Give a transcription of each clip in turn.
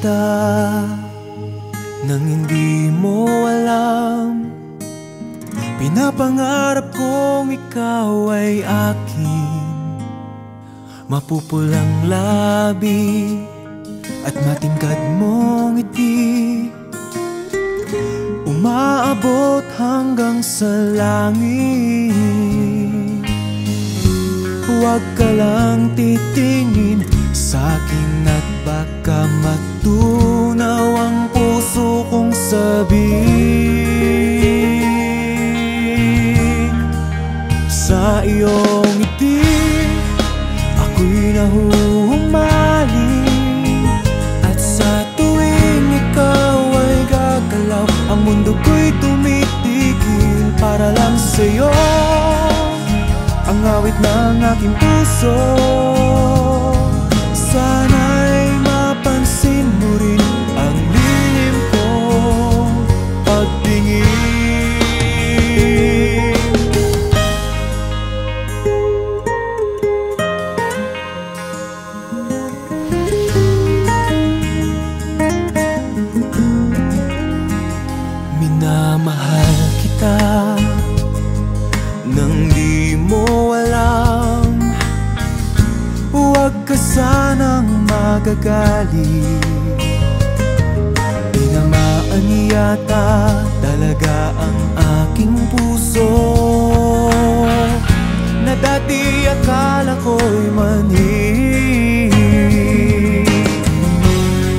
kita nang hindi mo alam. Pinapangarap kong ikaw ay akin, mapupulang labi at matingkad mong ngiti, umaabot hanggang sa langit. Huwag ka lang titingin sa'kin at baka matunaw ang puso kong sabik. Sa iyong ngiti ako'y nahuhumaling, at sa tuwing ikaw ay gagalaw, ang mundo ko'y tumitigil para lang sa'yo. Ang awit ng aking puso, sana'y mapansin mo rin ang lihim kong pagtingin. Minamahal kita nang di mo alam. Huwag ka sanang magagalit, tinamaan yata talaga ang aking puso, na dati akala ko'y mani.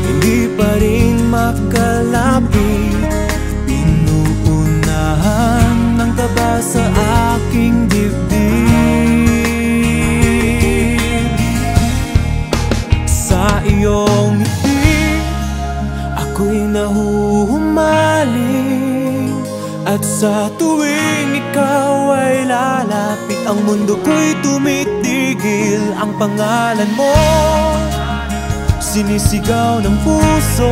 Hindi pa rin makalapit, pinuunahan ng kaba sa aking dibdib. Sa iyong ngiti ako'y nahuhumaling, at sa tuwing ikaw ay lalapit, ang mundo ko'y tumitigil. Ang pangalan mo sinisigaw ng puso,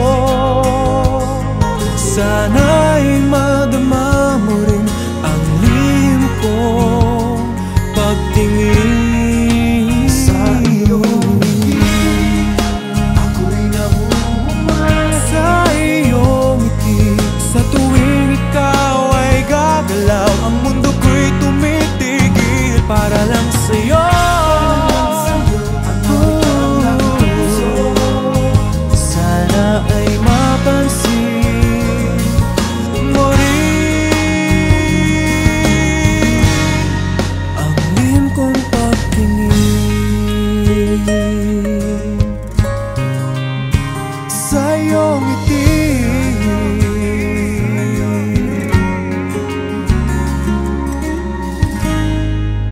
sana